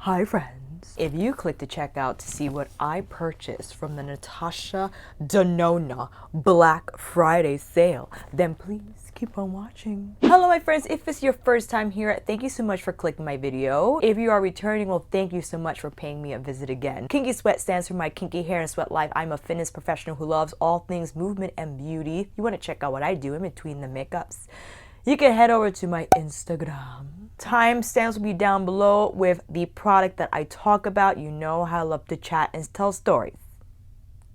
Hi friends. If you click to check out to see what I purchased from the NATASHA DENONA Black Friday sale, then please keep on watching. Hello my friends, if it's your first time here, thank you so much for clicking my video. If you are returning, well, thank you so much for paying me a visit again. Kinky Sweat stands for my kinky hair and sweat life. I'm a fitness professional who loves all things movement and beauty. You want to check out what I do in between the makeups? You can head over to my Instagram. Timestamps will be down below with the product that I talk about. You know how I love to chat and tell stories.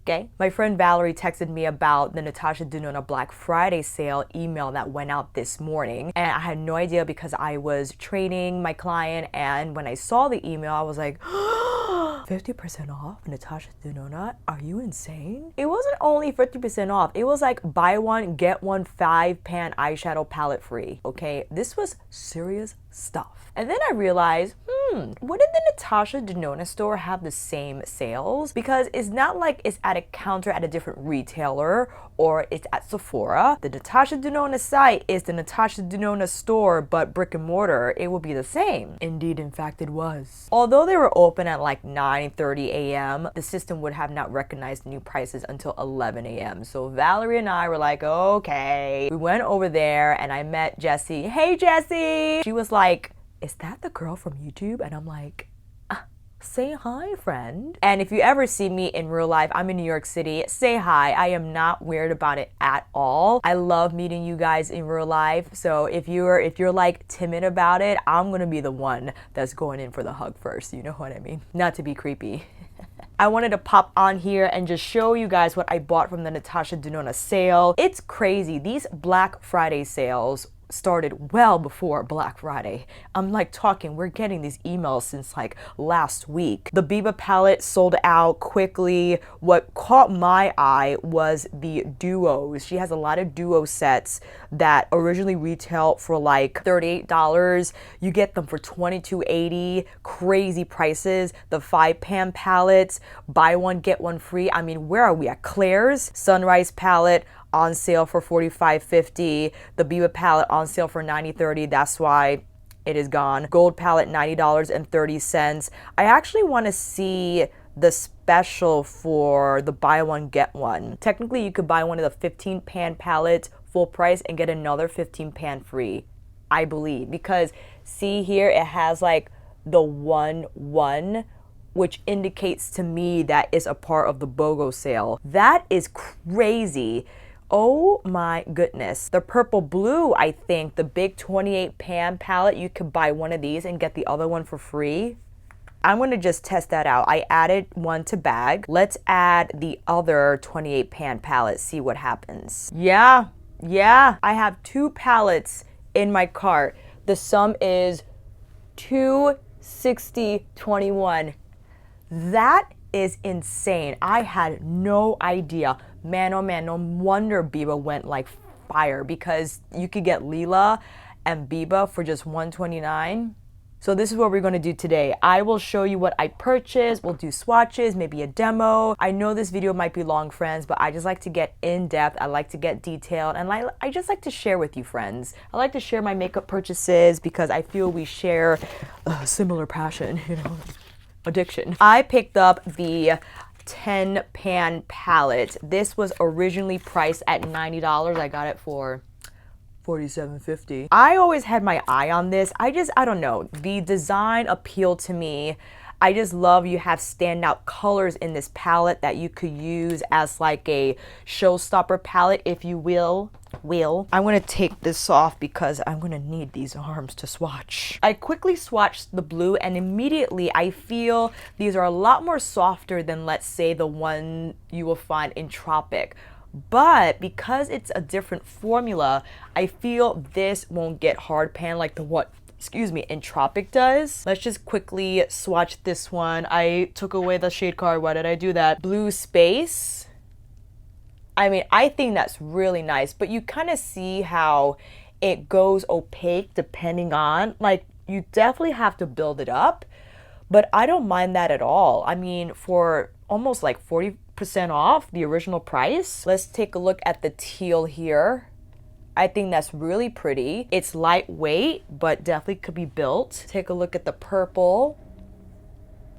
Okay? My friend Valerie texted me about the NATASHA DENONA Black Friday sale email that went out this morning. And I had no idea because I was training my client, and when I saw the email, I was like, 50% off NATASHA DENONA? Are you insane? It wasn't only 50% off. It was like buy one, get one 5-pan eyeshadow palette free. Okay, this was serious stuff. And then I realized, wouldn't the NATASHA DENONA store have the same sales? Because it's not like it's at a counter at a different retailer or it's at Sephora. The NATASHA DENONA site is the NATASHA DENONA store, but brick and mortar, it will be the same. Indeed, in fact, it was. Although they were open at like 9:30 a.m., the system would have not recognized new prices until 11 a.m. So Valerie and I were like, okay. We went over there and I met Jessie. Hey, Jessie! She was like, is that the girl from YouTube? And I'm like, say hi, friend. And if you ever see me in real life, I'm in New York City, say hi. I am not weird about it at all. I love meeting you guys in real life. So if you're like timid about it, I'm gonna be the one that's going in for the hug first. You know what I mean? Not to be creepy. I wanted to pop on here and just show you guys what I bought from the NATASHA DENONA sale. It's crazy. These Black Friday sales started well before Black Friday. I'm like talking, we're getting these emails since like last week. The Biba palette sold out quickly. What caught my eye was the duos. She has a lot of duo sets that originally retail for like $38. You get them for $22.80. Crazy prices. The 5-pan palettes, buy one, get one free. I mean, where are we at? Claire's Sunrise palette on sale for $45.50. The Biba palette on sale for $90.30. That's why it is gone. Gold palette, $90.30. I actually want to see the special for the buy one, get one. Technically, you could buy one of the 15-pan palettes full price and get another 15-pan free, I believe. Because see here, it has like the 1-1, which indicates to me that is a part of the BOGO sale. That is crazy. Oh my goodness. The purple blue, I think, the big 28-pan palette, you could buy one of these and get the other one for free. I'm going to just test that out. I added one to bag. Let's add the other 28-pan palette, see what happens. Yeah, I have 2 palettes in my cart. The sum is $260.21. That is insane. I had no idea. Man, oh man, no wonder Biba went like fire, because you could get Lila and Biba for just $129. So this is what we're going to do today. I will show you what I purchased. We'll do swatches, maybe a demo. I know this video might be long, friends, but I just like to get in depth. I like to get detailed, and I just like to share with you, friends. I like to share my makeup purchases because I feel we share a similar passion, you know, addiction. I picked up the 10-pan palette. This was originally priced at $90. I got it for $47.50. I always had my eye on this. I don't know. The design appealed to me. I just love you have standout colors in this palette that you could use as like a showstopper palette, if you will. I'm going to take this off because I'm going to need these arms to swatch. I quickly swatched the blue and immediately I feel these are a lot more softer than, let's say, the one you will find in Tropic. But because it's a different formula, I feel this won't get hard pan like the what in Tropic does. Let's just quickly swatch this one. I took away the shade card. Why did I do that? Blue Space. I mean, I think that's really nice, but you kind of see how it goes opaque depending on, like, you definitely have to build it up, but I don't mind that at all. I mean, for almost like 40% off the original price. Let's take a look at the teal here. I think that's really pretty. It's lightweight, but definitely could be built. Take a look at the purple.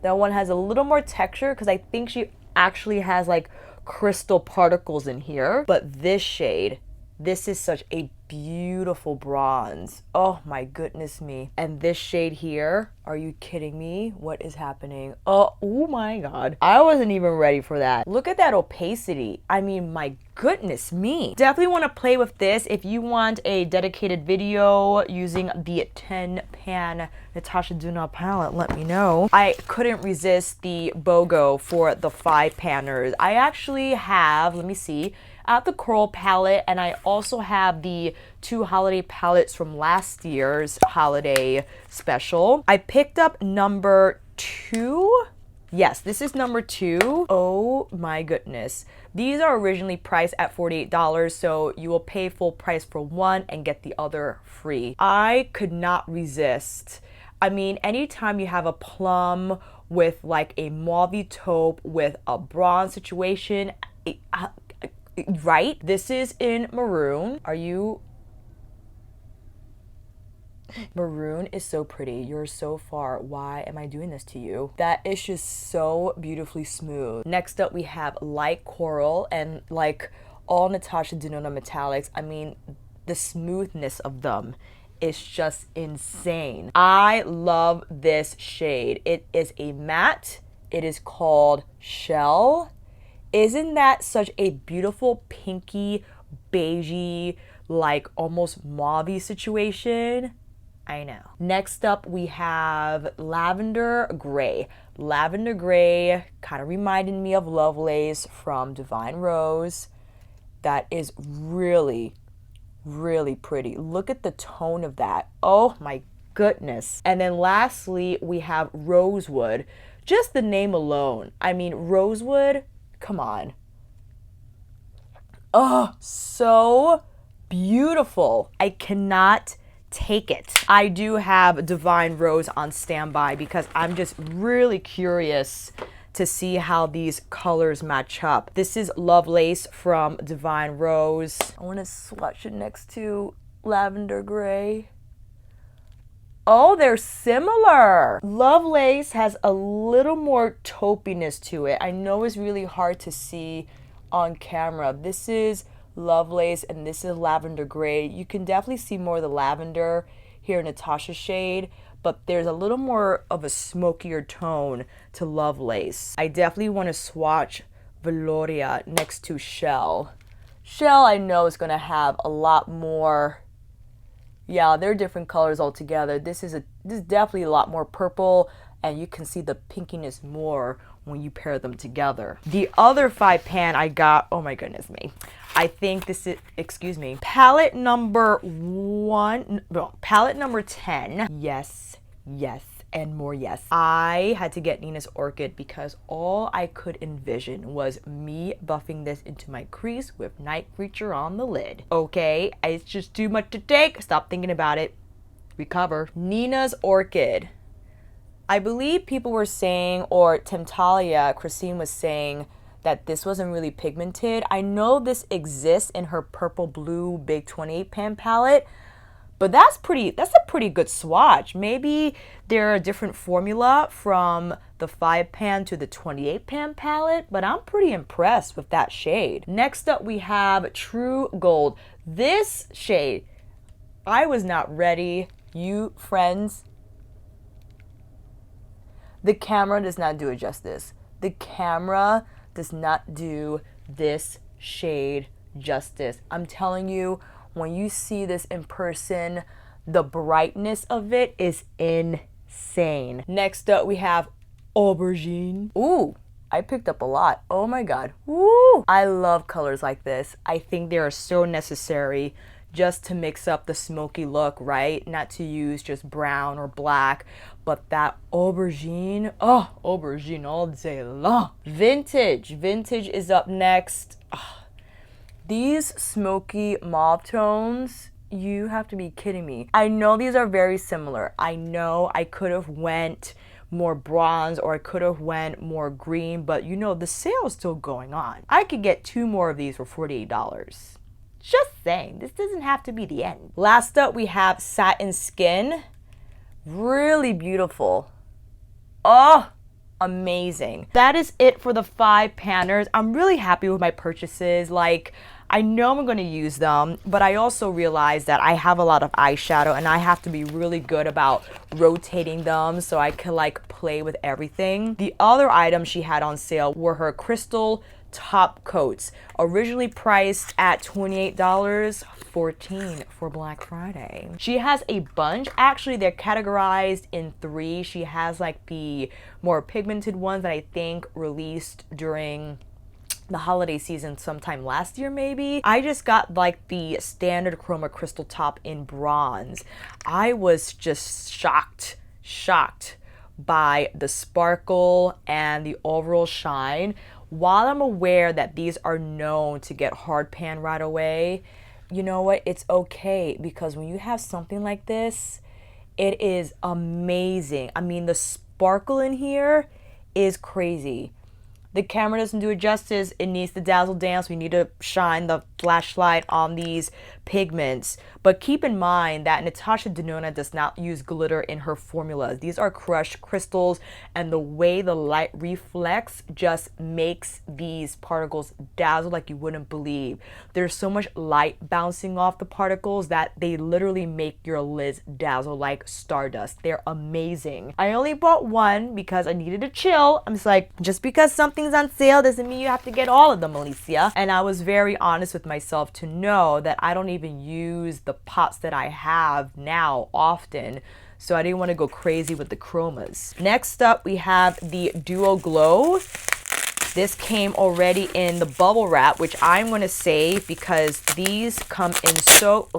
That one has a little more texture because I think she actually has like crystal particles in here. But this shade, this is such a beautiful bronze. Oh my goodness me. And this shade here, are you kidding me? What is happening? Oh my God. I wasn't even ready for that. Look at that opacity. I mean, my goodness me. Definitely want to play with this. If you want a dedicated video using the 10 pan NATASHA DENONA palette, let me know. I couldn't resist the BOGO for the 5 panners. I actually have, let me see, at the Coral palette, and I also have the 2 holiday palettes from last year's holiday special. I picked up number 2. Yes, this is number 2. Oh my goodness. These are originally priced at $48, so you will pay full price for one and get the other free. I could not resist. I mean, anytime you have a plum with like a mauve taupe with a bronze situation, right? This is in maroon. Are you? Maroon is so pretty. You're so far. Why am I doing this to you? That is just so beautifully smooth. Next up, we have light coral, and like all NATASHA DENONA metallics, I mean, the smoothness of them is just insane. I love this shade. It is a matte. It is called Shell. Isn't that such a beautiful pinky, beigey, like almost mauve situation? I know. Next up, we have Lavender Gray. Lavender Gray kind of reminded me of Lovelace from Divine Rose. That is really, really pretty. Look at the tone of that. Oh my goodness. And then lastly, we have Rosewood. Just the name alone. I mean, Rosewood, come on. Oh, so beautiful. I cannot take it. I do have Divine Rose on standby because I'm just really curious to see how these colors match up. This is Lovelace from Divine Rose. I want to swatch it next to Lavender Gray. Oh, they're similar. Lovelace has a little more taupiness to it. I know it's really hard to see on camera. This is Lovelace and this is Lavender Gray. You can definitely see more of the lavender here in Natasha's shade, but there's a little more of a smokier tone to Lovelace. I definitely want to swatch Valoria next to Shell. Shell, I know, is going to have a lot more. Yeah, they're different colors altogether. This is definitely a lot more purple, and you can see the pinkiness more when you pair them together. The other 5 pan I got, oh my goodness me. I think this is, excuse me, palette number 10. Yes, yes, and more yes. I had to get Nina's Orchid because all I could envision was me buffing this into my crease with Night Creature on the lid. Okay, it's just too much to take. Stop thinking about it. Recover. Nina's Orchid. I believe people were saying, or Temptalia, Christine was saying, that this wasn't really pigmented. I know this exists in her purple blue big 28 pan palette, but that's a pretty good swatch. Maybe they're a different formula from the 5 pan to the 28 pan palette, but I'm pretty impressed with that shade. Next up, we have True Gold. This shade, I was not ready. You friends, the camera does not do it justice. The camera does not do this shade justice. I'm telling you, when you see this in person, the brightness of it is insane. Next up, we have Aubergine. Ooh, I picked up a lot. Oh my God. Woo! I love colors like this. I think they are so necessary just to mix up the smoky look, right? Not to use just brown or black, but that aubergine, oh, aubergine all day long. Vintage is up next. Oh, these smoky mauve tones, you have to be kidding me. I know these are very similar. I know I could have went more bronze or I could have went more green, but you know, the sale is still going on. I could get 2 more of these for $48. Just saying, this doesn't have to be the end. Last up, we have Satin Skin. Really beautiful. Oh, amazing. That is it for the 5 panners. I'm really happy with my purchases. Like, I know I'm going to use them, but I also realize that I have a lot of eyeshadow and I have to be really good about rotating them so I can like play with everything. The other items she had on sale were her crystal top coats, originally priced at $28, $14 for Black Friday. She has a bunch. Actually, they're categorized in 3. She has like the more pigmented ones that I think released during the holiday season sometime last year maybe. I just got like the standard Chroma crystal top in bronze. I was just shocked by the sparkle and the overall shine. While I'm aware that these are known to get hard pan right away, you know what? It's okay, because when you have something like this, it is amazing. I mean, the sparkle in here is crazy. The camera doesn't do it justice. It needs to dazzle dance. We need to shine the flashlight on these pigments. But keep in mind that NATASHA DENONA does not use glitter in her formulas. These are crushed crystals, and the way the light reflects just makes these particles dazzle like you wouldn't believe. There's so much light bouncing off the particles that they literally make your lids dazzle like stardust. They're amazing. I only bought one because I needed to chill. I'm just like, just because something's on sale doesn't mean you have to get all of them, Alicia. And I was very honest with myself to know that I don't even use the pots that I have now often, so I didn't want to go crazy with the chromas. Next up, we have the Duo Glow. This came already in the bubble wrap, which I'm going to save because these come in so,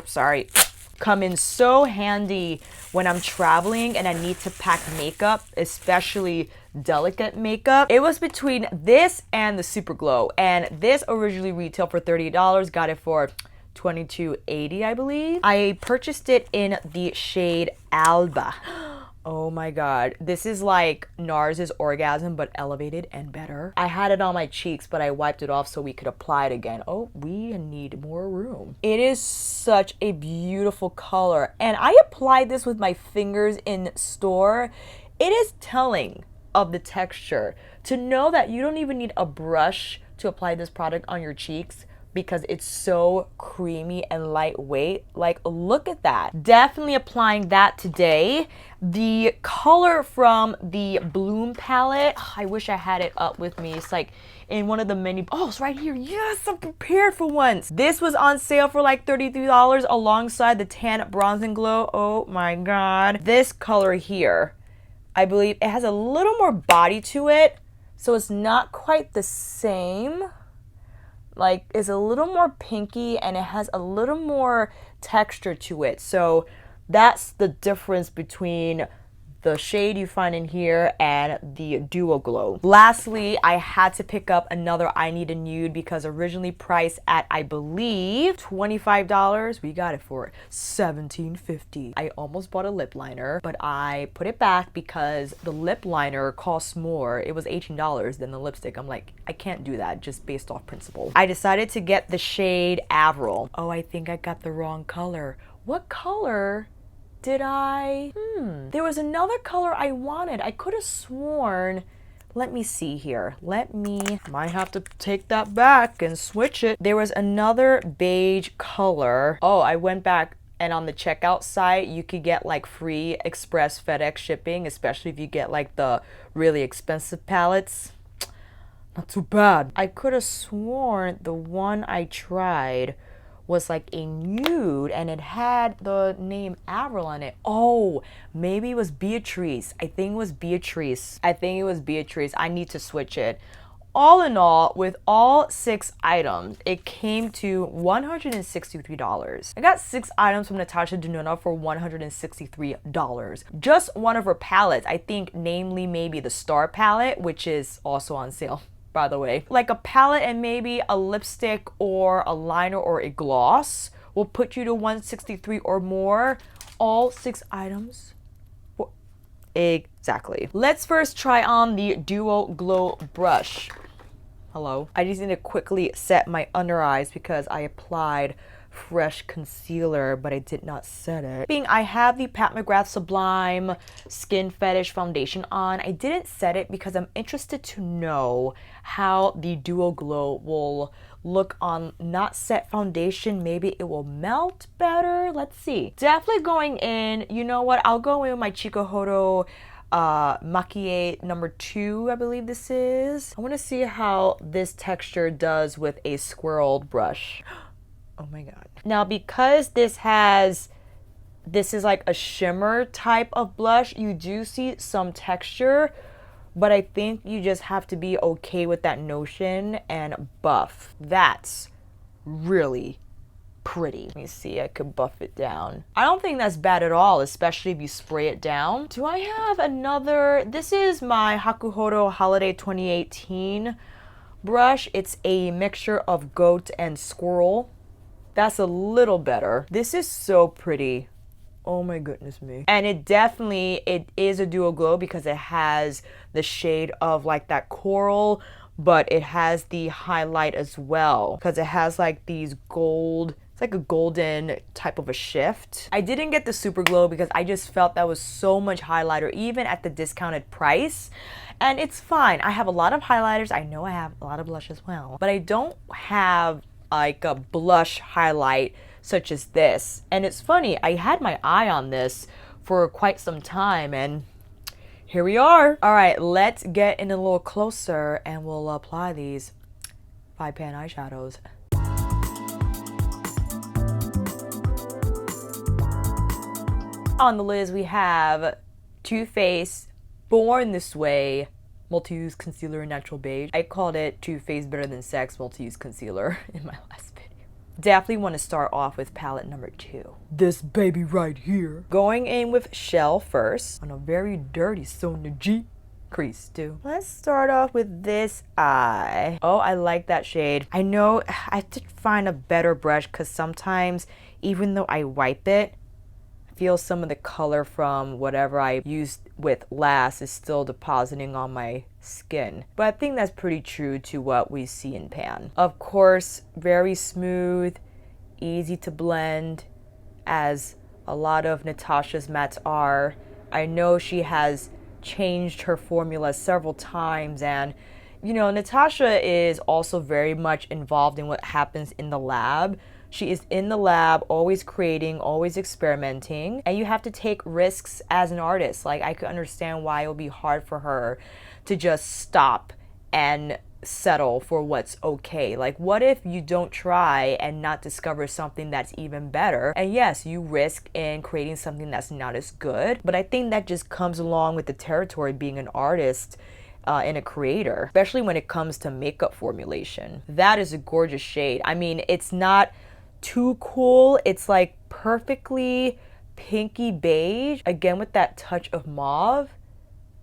come in so handy when I'm traveling and I need to pack makeup, especially delicate makeup. It was between this and the Super Glow, and this originally retailed for $30, got it for $22.80, I believe. I purchased it in the shade Alba. Oh my god, this is like NARS's Orgasm but elevated and better. I had it on my cheeks, but I wiped it off so we could apply it again. Oh, we need more room. It is such a beautiful color, and I applied this with my fingers in store. It is telling of the texture to know that you don't even need a brush to apply this product on your cheeks, because it's so creamy and lightweight. Like, look at that. Definitely applying that today. The color from the Bloom palette, I wish I had it up with me. It's like in one of the many, oh, it's right here. Yes, I'm prepared for once. This was on sale for like $33 alongside the Tan Bronze and Glow. Oh my god. This color here, I believe it has a little more body to it, so it's not quite the same. Like, it's a little more pinky and it has a little more texture to it. So that's the difference between the shade you find in here and the Duo Glow. Lastly, I had to pick up another I Need a Nude because originally priced at, I believe, $25. We got it for $17.50. I almost bought a lip liner, but I put it back because the lip liner costs more. It was $18 than the lipstick. I'm like, I can't do that just based off principle. I decided to get the shade Avril. Oh, I think I got the wrong color. What color did I? There was another color I wanted. I could have sworn. Let me see here. Might have to take that back and switch it. There was another beige color. Oh, I went back, and on the checkout site, you could get like free express FedEx shipping, especially if you get like the really expensive palettes. Not too bad. I could have sworn the one I tried was like a nude and it had the name Avril on it. Oh, maybe it was Beatrice. I think it was Beatrice. I need to switch it. All in all, with all 6 items, it came to $163. I got 6 items from NATASHA DENONA for $163. Just one of her palettes, I think, namely maybe the Star palette, which is also on sale, by the way. Like a palette and maybe a lipstick or a liner or a gloss will put you to $163 or more. All 6 items. Exactly. Let's first try on the Duo Glow brush. Hello. I just need to quickly set my under eyes because I applied fresh concealer, but I did not set it. I have the Pat McGrath Sublime Skin Fetish Foundation on. I didn't set it because I'm interested to know how the Duo Glow will look on not set foundation. Maybe it will melt better. Let's see. Definitely going in, you know what? I'll go in with my Tuckahoe Maquillate number 2, I believe this is. I want to see how this texture does with a swirled brush. Oh my god. Now, because this is like a shimmer type of blush, you do see some texture, but I think you just have to be okay with that notion and buff. That's really pretty. Let me see, I could buff it down. I don't think that's bad at all, especially if you spray it down. Do I have another? This is my Hakuhodo Holiday 2018 brush. It's a mixture of goat and squirrel. That's a little better. This is so pretty. Oh my goodness me. And it is a Duo Glow because it has the shade of like that coral, but it has the highlight as well because it has like these gold, it's like a golden type of a shift. I didn't get the Super Glow because I just felt that was so much highlighter even at the discounted price. And it's fine. I have a lot of highlighters. I know I have a lot of blush as well, but I don't have like a blush highlight such as this. And it's funny, I had my eye on this for quite some time and here we are. All right, let's get in a little closer and we'll apply these 5-pan eyeshadows. On the lids, we have Too Faced Born This Way Multi-Use Concealer in Natural Beige. I called it Too Faced Better Than Sex Multi-Use Concealer in my last video. Definitely want to start off with palette number 2. This baby right here. Going in with Shell first on a very dirty Sona G crease too. Let's start off with this eye. Oh, I like that shade. I know I have to find a better brush because sometimes even though I wipe it, feel some of the color from whatever I used with last is still depositing on my skin. But I think that's pretty true to what we see in pan. Of course, very smooth, easy to blend, as a lot of Natasha's mattes are. I know she has changed her formula several times, and you know, Natasha is also very much involved in what happens in the lab. She is in the lab, always creating, always experimenting, and you have to take risks as an artist. Like, I could understand why it would be hard for her to just stop and settle for what's okay. Like, what if you don't try and not discover something that's even better? And yes, you risk in creating something that's not as good, but I think that just comes along with the territory being an artist and a creator, especially when it comes to makeup formulation. That is a gorgeous shade. I mean, it's not too cool. It's like perfectly pinky beige, again with that touch of mauve.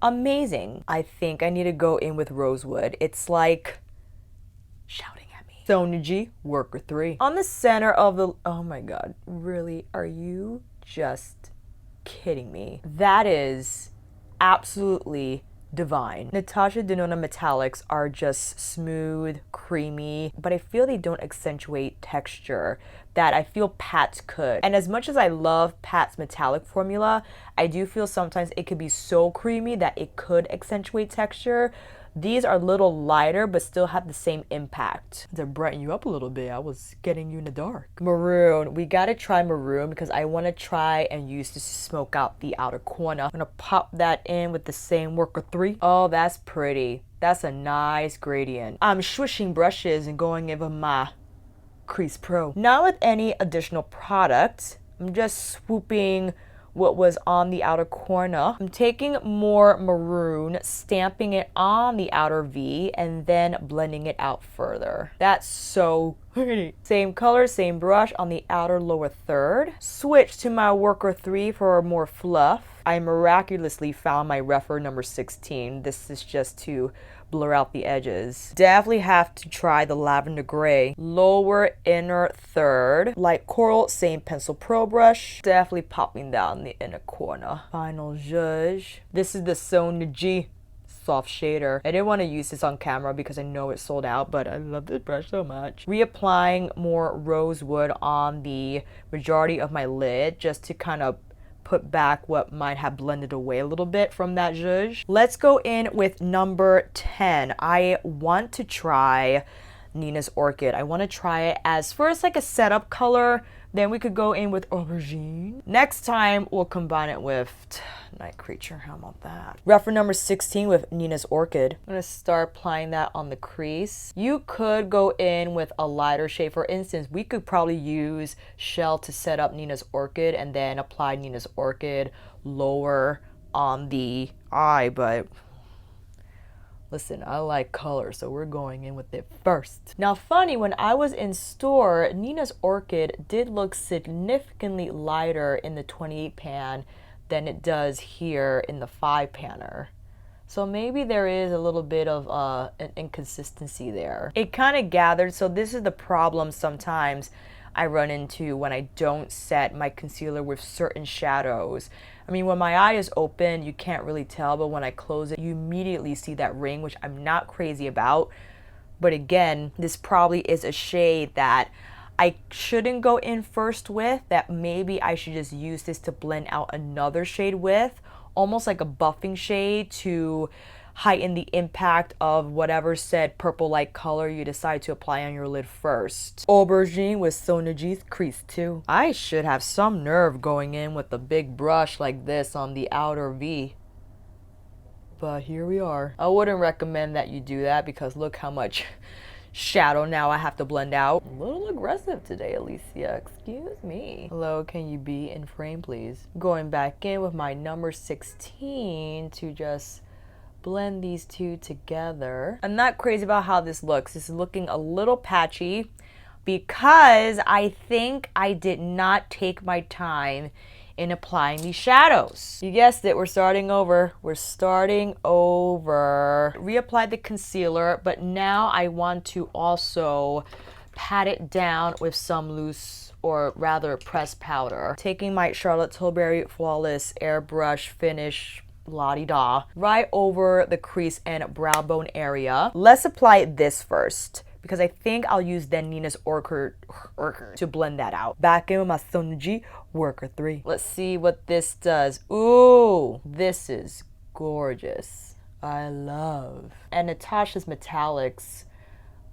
Amazing. I think I need to go in with Rosewood. It's like shouting at me. Sona G, Worker 3. On the center of the, oh my god, really? Are you just kidding me? That is absolutely divine. Natasha Denona metallics are just smooth, creamy, but I feel they don't accentuate texture that I feel Pat's could. And as much as I love Pat's metallic formula, I do feel sometimes it could be so creamy that it could accentuate texture. These are a little lighter, but still have the same impact. To brighten you up a little bit, I was getting you in the dark. Maroon. We gotta try maroon because I want to try and use this to smoke out the outer corner. I'm gonna pop that in with the same Worker 3. Oh, that's pretty. That's a nice gradient. I'm swishing brushes and going in with my Crease Pro. Not with any additional product. I'm just swooping what was on the outer corner. I'm taking more maroon, stamping it on the outer V, and then blending it out further. That's so pretty. Same color, same brush on the outer lower third. Switch to my Worker 3 for more fluff. I miraculously found my refer number 16. This is just to blur out the edges. Definitely have to try the lavender gray. Lower inner third. Light coral, same pencil pro brush. Definitely popping down the inner corner. Final zhuzh. This is the Sona G soft shader. I didn't want to use this on camera because I know it's sold out, but I love this brush so much. Reapplying more rosewood on the majority of my lid just to kind of put back what might have blended away a little bit from that zhuzh. Let's go in with number 10. I want to try Nina's Orchid. I want to try it as first like a setup color, then we could go in with Aubergine. Next time we'll combine it with Night Creature. How about that? Reference number 16 with Nina's Orchid. I'm gonna start applying that on the crease. You could go in with a lighter shade. For instance, we could probably use Shell to set up Nina's Orchid and then apply Nina's Orchid lower on the eye, but listen, I like color, so we're going in with it first. Now, funny, when I was in store, Nina's Orchid did look significantly lighter in the 28 pan than it does here in the 5 panner. So maybe there is a little bit of an inconsistency there. It kind of gathered, so this is the problem sometimes I run into when I don't set my concealer with certain shadows. I mean, when my eye is open, you can't really tell, but when I close it, you immediately see that ring, which I'm not crazy about. But again, this probably is a shade that I shouldn't go in first with, that maybe I should just use this to blend out another shade with, almost like a buffing shade to heighten the impact of whatever said purple light color you decide to apply on your lid first. Aubergine with Sonagee's crease too. I should have some nerve going in with a big brush like this on the outer V. But here we are. I wouldn't recommend that you do that because look how much shadow now I have to blend out. A little aggressive today, Alicia. Excuse me. Hello, can you be in frame, please? Going back in with my number 16 to just blend these two together. I'm not crazy about how this looks. This is looking a little patchy because I think I did not take my time in applying these shadows. You guessed it, we're starting over. We're starting over. Reapply the concealer, but now I want to also pat it down with some loose, or rather pressed powder. Taking my Charlotte Tilbury Flawless Airbrush Finish la-di-da right over the crease and brow bone area. Let's apply this first because I think I'll use then Nina's Orchid to blend that out. Back in with my Sonagee Worker 3. Let's see what this does. Ooh, this is gorgeous. I love. And Natasha's metallics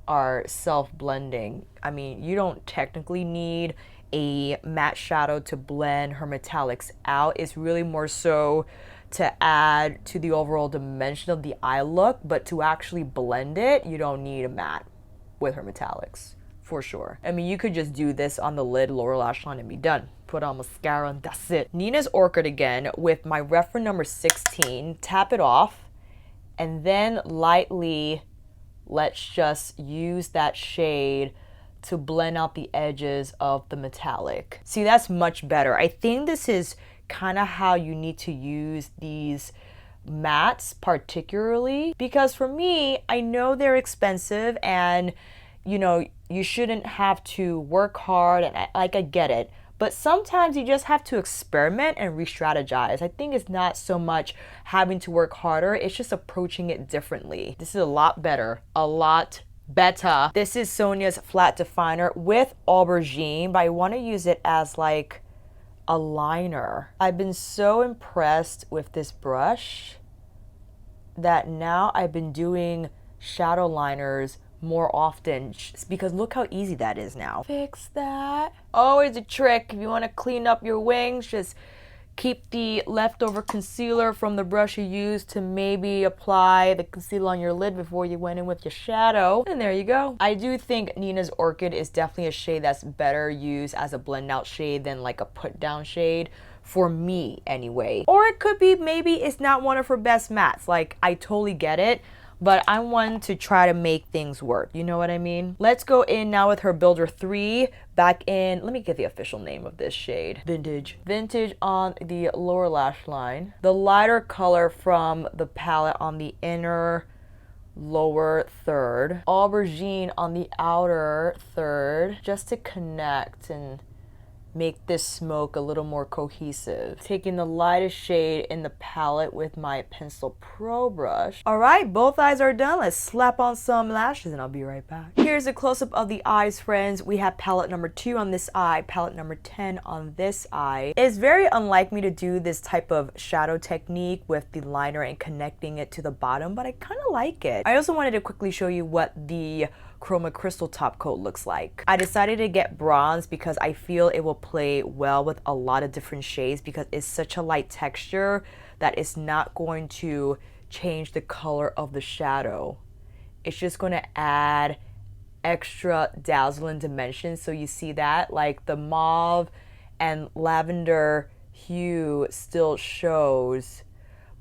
are self-blending. I mean, you don't technically need a matte shadow to blend her metallics out. It's really more so to add to the overall dimension of the eye look, but to actually blend it, you don't need a matte with her metallics, for sure. I mean, you could just do this on the lid, lower lash line, and be done. Put on mascara and that's it. Nina's Orchid again with my reference number 16. Tap it off, and then lightly, let's just use that shade to blend out the edges of the metallic. See, that's much better. I think this is kind of how you need to use these mattes, particularly because for me, I know they're expensive and you know, you shouldn't have to work hard, and I get it, but sometimes you just have to experiment and re-strategize. I think it's not so much having to work harder, it's just approaching it differently. This is a lot better, a lot better. This is Sonia's Flat Definer with Aubergine, but I want to use it as like a liner. I've been so impressed with this brush that now I've been doing shadow liners more often because look how easy that is now. Fix that. Always a trick if you want to clean up your wings, just keep the leftover concealer from the brush you used to maybe apply the concealer on your lid before you went in with your shadow, and there you go. I do think Nina's Orchid is definitely a shade that's better used as a blend out shade than like a put down shade, for me anyway. Or it could be maybe it's not one of her best mattes. Like, I totally get it, but I want to try to make things work. You know what I mean? Let's go in now with her Builder 3. Back in, let me get the official name of this shade. Vintage. Vintage on the lower lash line. The lighter color from the palette on the inner lower third. Aubergine on the outer third, just to connect and make this smoke a little more cohesive. Taking the lightest shade in the palette with my pencil pro brush. All right, both eyes are done. Let's slap on some lashes and I'll be right back. Here's a close-up of the eyes, friends. We have palette number 2 on this eye, palette number 10 on this eye. It's very unlike me to do this type of shadow technique with the liner and connecting it to the bottom, but I kind of like it. I also wanted to quickly show you what the Chroma crystal top coat looks like. I decided to get bronze because I feel it will play well with a lot of different shades because it's such a light texture that it's not going to change the color of the shadow. It's just going to add extra dazzling dimension. So you see that, like the mauve and lavender hue still shows,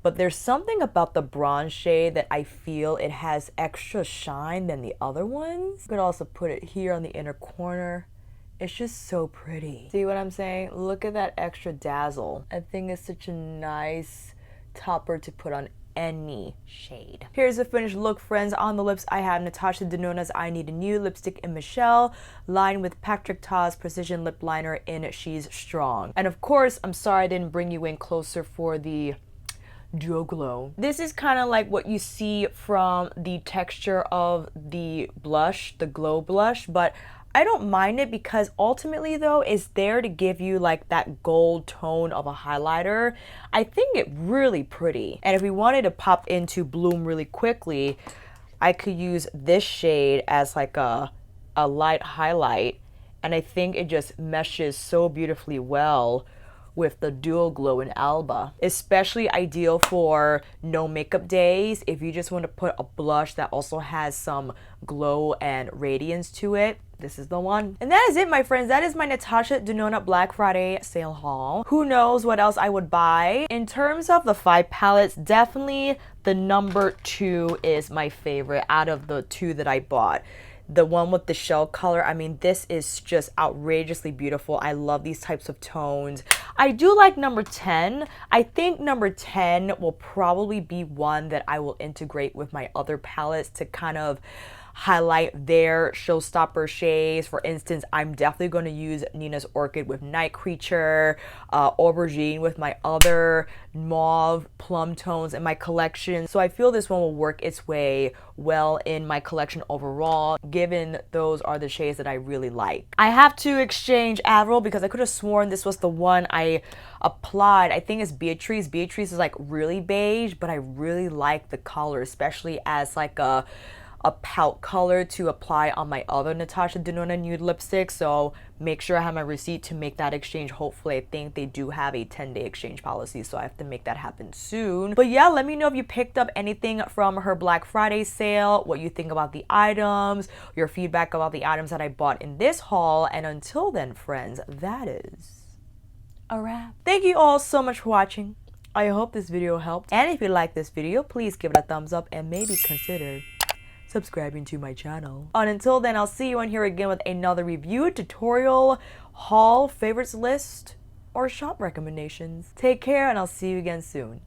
but there's something about the bronze shade that I feel it has extra shine than the other ones. You could also put it here on the inner corner. It's just so pretty. See what I'm saying? Look at that extra dazzle. I think it's such a nice topper to put on any shade. Here's the finished look, friends. On the lips, I have Natasha Denona's I Need a New lipstick in Michelle, lined with Patrick Ta's Precision Lip Liner in She's Strong. And of course, I'm sorry I didn't bring you in closer for the Duo Glow. This is kind of like what you see from the texture of the blush, the Glow blush, but I don't mind it because ultimately though, it's there to give you like that gold tone of a highlighter. I think it's really pretty. And if we wanted to pop into Bloom really quickly, I could use this shade as like a light highlight. And I think it just meshes so beautifully well with the Dual Glow in Alba. Especially ideal for no makeup days. If you just want to put a blush that also has some glow and radiance to it, this is the one. And that is it, my friends. That is my Natasha Denona Black Friday sale haul. Who knows what else I would buy. In terms of the 5 palettes, definitely the number 2 is my favorite out of the 2 that I bought. The one with the shell color, I mean, this is just outrageously beautiful. I love these types of tones. I do like number 10. I think number 10 will probably be one that I will integrate with my other palettes to kind of highlight their showstopper shades. For instance, I'm definitely going to use Nina's Orchid with Night Creature, Aubergine with my other mauve plum tones in my collection. So I feel this one will work its way well in my collection overall, given those are the shades that I really like. I have to exchange Avril because I could have sworn this was the one I applied. I think it's Beatrice. Beatrice is like really beige, but I really like the color, especially as like a pout color to apply on my other Natasha Denona nude lipstick. So make sure I have my receipt to make that exchange. Hopefully, I think they do have a 10-day exchange policy, so I have to make that happen soon. But yeah, let me know if you picked up anything from her Black Friday sale, what you think about the items, your feedback about the items that I bought in this haul. And until then, friends, that is a wrap. Thank you all so much for watching. I hope this video helped. And if you like this video, please give it a thumbs up and maybe consider subscribing to my channel. And until then, I'll see you on here again with another review, tutorial, haul, favorites list, or shop recommendations. Take care and I'll see you again soon.